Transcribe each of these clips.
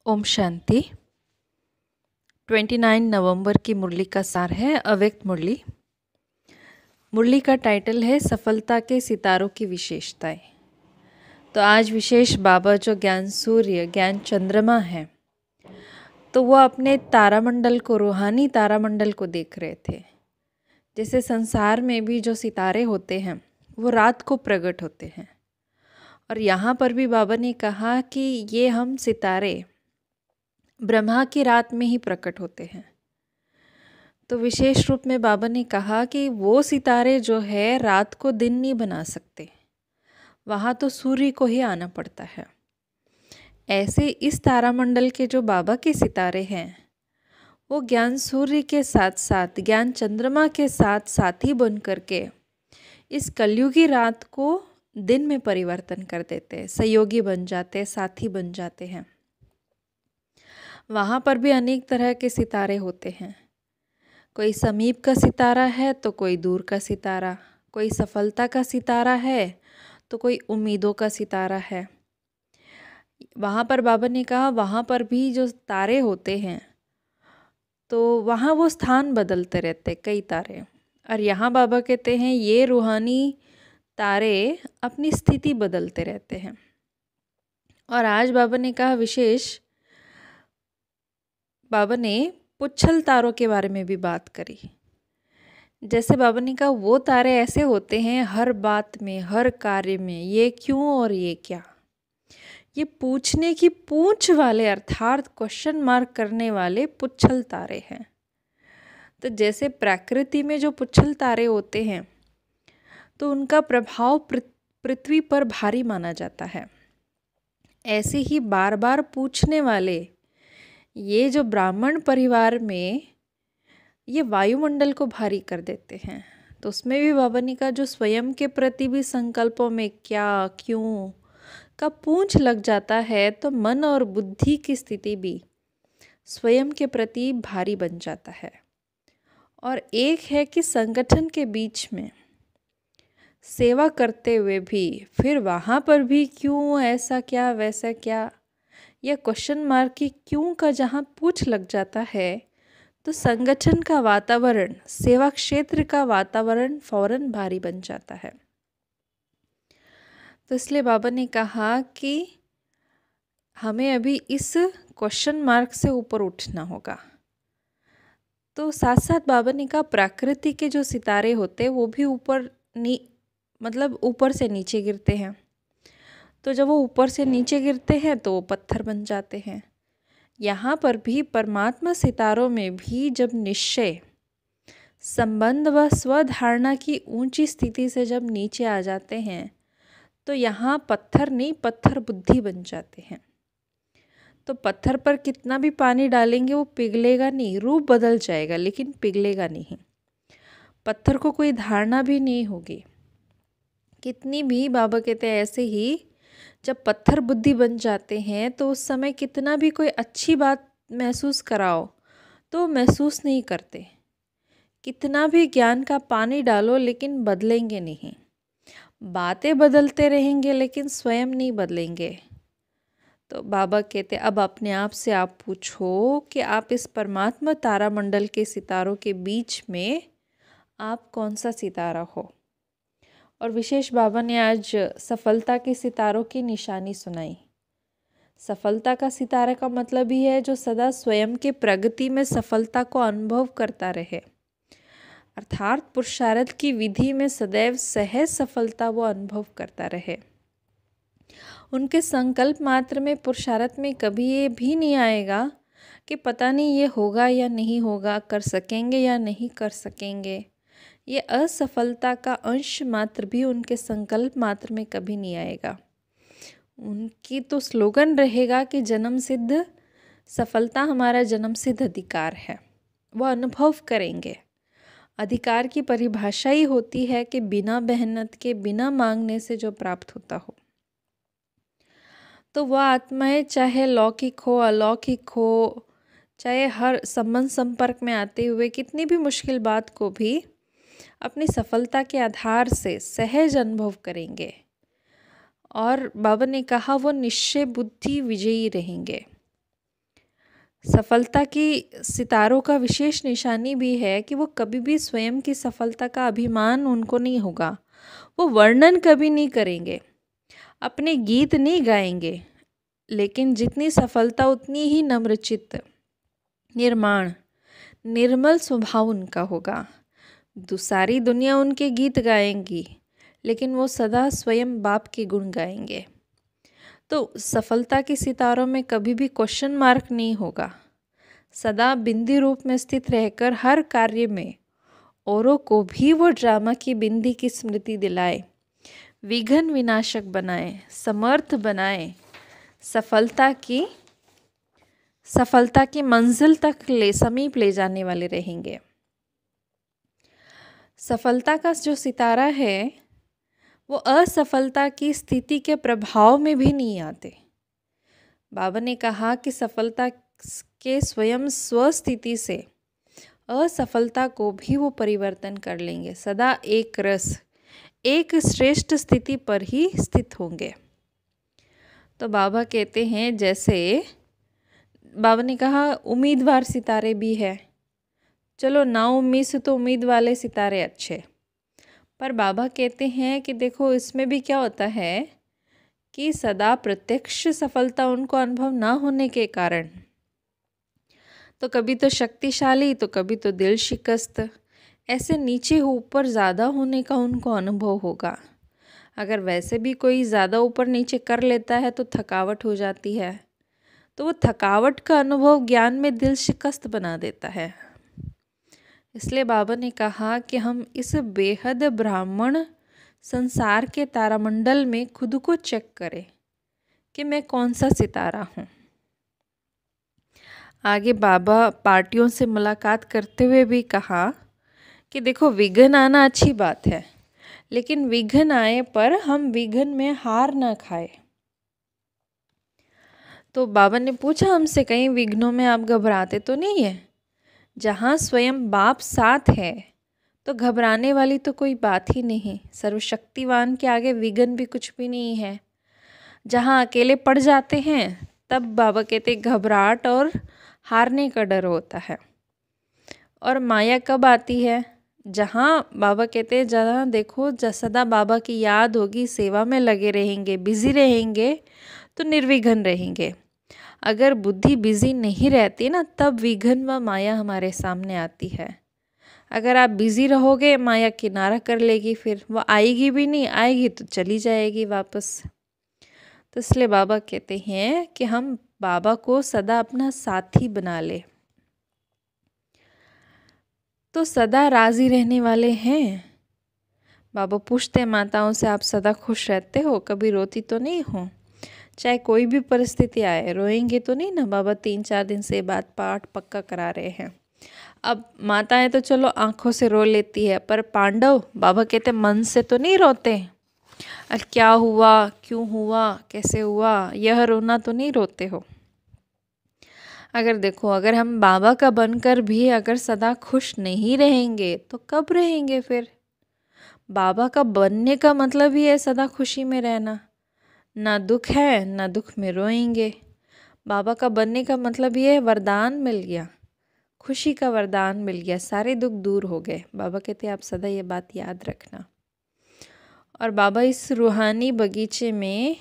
ओम शांति। 29 नवंबर की मुरली का सार है अव्यक्त मुरली। मुरली का टाइटल है सफलता के सितारों की विशेषताएं। तो आज विशेष बाबा जो ज्ञान सूर्य ज्ञान चंद्रमा है, तो वो अपने तारामंडल को, रूहानी तारामंडल को देख रहे थे। जैसे संसार में भी जो सितारे होते हैं वो रात को प्रकट होते हैं, और यहाँ पर भी बाबा ने कहा कि ये हम सितारे ब्रह्मा की रात में ही प्रकट होते हैं। तो विशेष रूप में बाबा ने कहा कि वो सितारे जो है रात को दिन नहीं बना सकते, वहाँ तो सूर्य को ही आना पड़ता है। ऐसे इस तारामंडल के जो बाबा के सितारे हैं वो ज्ञान सूर्य के साथ साथ ज्ञान चंद्रमा के साथ साथी बन करके इस कलयुगी रात को दिन में परिवर्तन कर देते हैं, सहयोगी बन जाते हैं, साथी बन जाते हैं। वहाँ पर भी अनेक तरह के सितारे होते हैं। कोई समीप का सितारा है तो कोई दूर का सितारा, कोई सफलता का सितारा है तो कोई उम्मीदों का सितारा है। वहाँ पर बाबा ने कहा वहाँ पर भी जो तारे होते हैं तो वहाँ वो स्थान बदलते रहते कई तारे, और यहाँ बाबा कहते हैं ये रूहानी तारे अपनी स्थिति बदलते रहते हैं। और आज बाबा ने कहा विशेष बाबा ने पुच्छल तारों के बारे में भी बात करी। जैसे बाबा ने कहा वो तारे ऐसे होते हैं हर बात में, हर कार्य में, ये क्यों और ये क्या, ये पूछने की पूंछ वाले अर्थात क्वेश्चन मार्क करने वाले पुच्छल तारे हैं। तो जैसे प्रकृति में जो पुच्छल तारे होते हैं तो उनका प्रभाव पृथ्वी पर भारी माना जाता है, ऐसे ही बार बार पूछने वाले ये जो ब्राह्मण परिवार में ये वायुमंडल को भारी कर देते हैं। तो उसमें भी बाबा ने कहा जो स्वयं के प्रति भी संकल्पों में क्या क्यों का पूंछ लग जाता है तो मन और बुद्धि की स्थिति भी स्वयं के प्रति भारी बन जाता है। और एक है कि संगठन के बीच में सेवा करते हुए भी फिर वहाँ पर भी क्यों, ऐसा क्या, वैसा क्या, यह क्वेश्चन मार्क की क्यों का जहाँ पूछ लग जाता है तो संगठन का वातावरण, सेवा क्षेत्र का वातावरण फौरन भारी बन जाता है। तो इसलिए बाबा ने कहा कि हमें अभी इस क्वेश्चन मार्क से ऊपर उठना होगा। तो साथ साथ बाबा ने कहा प्रकृति के जो सितारे होते हैं वो भी मतलब ऊपर से नीचे गिरते हैं। तो जब वो ऊपर से नीचे गिरते हैं तो वो पत्थर बन जाते हैं। यहाँ पर भी परमात्मा सितारों में भी जब निश्चय, संबंध व स्वधारणा की ऊंची स्थिति से जब नीचे आ जाते हैं तो यहाँ पत्थर नहीं, पत्थर बुद्धि बन जाते हैं। तो पत्थर पर कितना भी पानी डालेंगे वो पिघलेगा नहीं, रूप बदल जाएगा लेकिन पिघलेगा नहीं। पत्थर को कोई धारणा भी नहीं होगी कितनी भी। बाबा कहते हैं ऐसे ही जब पत्थर बुद्धि बन जाते हैं तो उस समय कितना भी कोई अच्छी बात महसूस कराओ तो महसूस नहीं करते। कितना भी ज्ञान का पानी डालो लेकिन बदलेंगे नहीं। बातें बदलते रहेंगे लेकिन स्वयं नहीं बदलेंगे। तो बाबा कहते अब अपने आप से आप पूछो कि आप इस परमात्मा तारामंडल के सितारों के बीच में आप कौन सा सितारा हो। और विशेष बाबा ने आज सफलता के सितारों की निशानी सुनाई। सफलता का सितारा का मतलब ही है जो सदा स्वयं के प्रगति में सफलता को अनुभव करता रहे, अर्थात पुरुषार्थ की विधि में सदैव सहज सफलता वो अनुभव करता रहे। उनके संकल्प मात्र में, पुरुषार्थ में कभी ये भी नहीं आएगा कि पता नहीं ये होगा या नहीं होगा, कर सकेंगे या नहीं कर सकेंगे। ये असफलता का अंश मात्र भी उनके संकल्प मात्र में कभी नहीं आएगा। उनकी तो स्लोगन रहेगा कि जन्म सिद्ध सफलता हमारा जन्म सिद्ध अधिकार है, वह अनुभव करेंगे। अधिकार की परिभाषा ही होती है कि बिना मेहनत के, बिना मांगने से जो प्राप्त होता हो। तो वह आत्माएं चाहे लौकिक हो, अलौकिक हो, चाहे हर संबंध संपर्क में आते हुए कितनी भी मुश्किल बात को भी अपनी सफलता के आधार से सहज अनुभव करेंगे। और बाबा ने कहा वो निश्चय बुद्धि विजयी रहेंगे। सफलता की सितारों का विशेष निशानी भी है कि वो कभी भी स्वयं की सफलता का अभिमान उनको नहीं होगा। वो वर्णन कभी नहीं करेंगे, अपने गीत नहीं गाएंगे, लेकिन जितनी सफलता उतनी ही नम्रचित्त, निर्माण, निर्मल स्वभाव उनका होगा। सारी दुनिया उनके गीत गाएंगी, लेकिन वो सदा स्वयं बाप के गुण गाएंगे। तो सफलता के सितारों में कभी भी क्वेश्चन मार्क नहीं होगा। सदा बिंदी रूप में स्थित रहकर हर कार्य में औरों को भी वो ड्रामा की बिंदी की स्मृति दिलाए, विघ्न विनाशक बनाए, समर्थ बनाए, सफलता की मंजिल तक समीप ले जाने वाले रहेंगे। सफलता का जो सितारा है वो असफलता की स्थिति के प्रभाव में भी नहीं आते। बाबा ने कहा कि सफलता के स्वयं स्वस्थिति से असफलता को भी वो परिवर्तन कर लेंगे। सदा एक रस, एक श्रेष्ठ स्थिति पर ही स्थित होंगे। तो बाबा कहते हैं, जैसे बाबा ने कहा उम्मीदवार सितारे भी है, चलो ना उम्मीद से तो उम्मीद वाले सितारे अच्छे। पर बाबा कहते हैं कि देखो इसमें भी क्या होता है कि सदा प्रत्यक्ष सफलता उनको अनुभव ना होने के कारण तो कभी तो शक्तिशाली तो कभी तो दिल शिकस्त, ऐसे नीचे ऊपर ज़्यादा होने का उनको अनुभव होगा। अगर वैसे भी कोई ज़्यादा ऊपर नीचे कर लेता है तो थकावट हो जाती है, तो वो थकावट का अनुभव ज्ञान में दिल शिकस्त बना देता है। इसलिए बाबा ने कहा कि हम इस बेहद ब्राह्मण संसार के तारामंडल में खुद को चेक करें कि मैं कौन सा सितारा हूँ। आगे बाबा पार्टियों से मुलाकात करते हुए भी कहा कि देखो विघ्न आना अच्छी बात है, लेकिन विघ्न आए पर हम विघ्न में हार ना खाए। तो बाबा ने पूछा हमसे, कहीं विघ्नों में आप घबराते तो नहीं है? जहाँ स्वयं बाप साथ है तो घबराने वाली तो कोई बात ही नहीं। सर्वशक्तिवान के आगे विघ्न भी कुछ भी नहीं है। जहाँ अकेले पड़ जाते हैं तब बाबा कहते घबराहट और हारने का डर होता है। और माया कब आती है? जहाँ बाबा कहते हैं जहाँ देखो सदा बाबा की याद होगी, सेवा में लगे रहेंगे, बिजी रहेंगे तो निर्विघ्न रहेंगे। अगर बुद्धि बिजी नहीं रहती ना तब विघ्न व माया हमारे सामने आती है। अगर आप बिजी रहोगे माया किनारा कर लेगी, फिर वो आएगी भी नहीं, आएगी तो चली जाएगी वापस। तो इसलिए बाबा कहते हैं कि हम बाबा को सदा अपना साथी बना ले। तो सदा राजी रहने वाले हैं। बाबा पूछते हैं माताओं से, आप सदा खुश रहते हो, कभी रोती तो नहीं हो? चाहे कोई भी परिस्थिति आए रोएंगे तो नहीं ना? बाबा 3-4 दिन से बात पाठ पक्का करा रहे हैं। अब माताएं तो चलो आंखों से रो लेती है, पर पांडव बाबा कहते मन से तो नहीं रोते। और क्या हुआ, क्यों हुआ, कैसे हुआ, यह रोना तो नहीं रोते हो। अगर देखो अगर हम बाबा का बनकर भी अगर सदा खुश नहीं रहेंगे तो कब रहेंगे फिर? बाबा का बनने का मतलब ही है सदा खुशी में रहना। ना दुख है ना दुख में रोएंगे। बाबा का बनने का मतलब ये है वरदान मिल गया, खुशी का वरदान मिल गया, सारे दुख दूर हो गए। बाबा कहते हैं आप सदा ये बात याद रखना। और बाबा इस रूहानी बगीचे में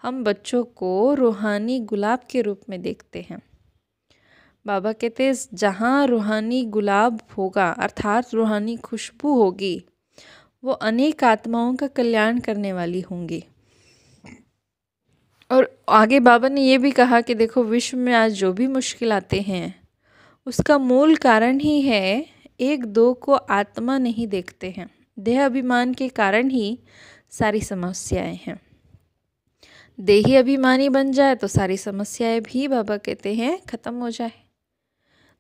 हम बच्चों को रूहानी गुलाब के रूप में देखते हैं। बाबा कहते हैं जहाँ रूहानी गुलाब होगा अर्थात रूहानी खुशबू होगी, वो अनेक आत्माओं का कल्याण करने वाली होंगी। और आगे बाबा ने ये भी कहा कि देखो विश्व में आज जो भी मुश्किल आते हैं उसका मूल कारण ही है एक दो को आत्मा नहीं देखते हैं। देह अभिमान के कारण ही सारी समस्याएं हैं। देही अभिमानी बन जाए तो सारी समस्याएं भी बाबा कहते हैं खत्म हो जाए।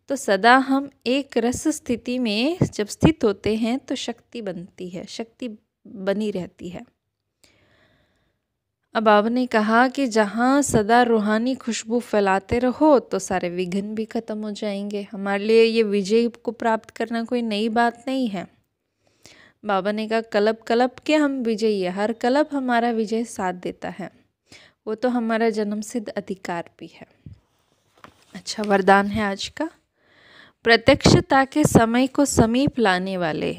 तो सदा हम एक रस स्थिति में जब स्थित होते हैं तो शक्ति बनती है, शक्ति बनी रहती है। अब बाबा ने कहा कि जहाँ सदा रूहानी खुशबू फैलाते रहो तो सारे विघ्न भी खत्म हो जाएंगे। हमारे लिए ये विजय को प्राप्त करना कोई नई बात नहीं है। बाबा ने कहा कलप कलप के हम विजयी है, हर कलप हमारा विजय साथ देता है, वो तो हमारा जन्म सिद्ध अधिकार भी है। अच्छा, वरदान है आज का। प्रत्यक्षता के समय को समीप लाने वाले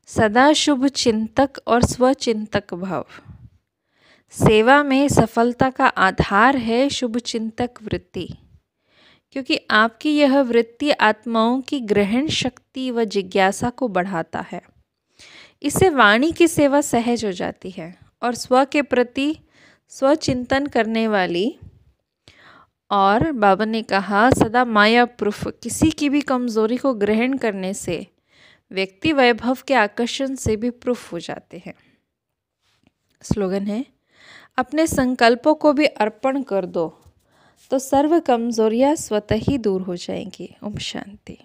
सदा शुभ चिंतक और स्वचिंतक भव। सेवा में सफलता का आधार है शुभ चिंतक वृत्ति, क्योंकि आपकी यह वृत्ति आत्माओं की ग्रहण शक्ति व जिज्ञासा को बढ़ाता है। इससे वाणी की सेवा सहज हो जाती है और स्व के प्रति स्वचिंतन करने वाली, और बाबा ने कहा सदा माया प्रूफ, किसी की भी कमज़ोरी को ग्रहण करने से व्यक्ति वैभव के आकर्षण से भी प्रूफ हो जाते हैं। स्लोगन है, अपने संकल्पों को भी अर्पण कर दो तो सर्व कमज़ोरियाँ स्वतः ही दूर हो जाएंगी। ओम शांति।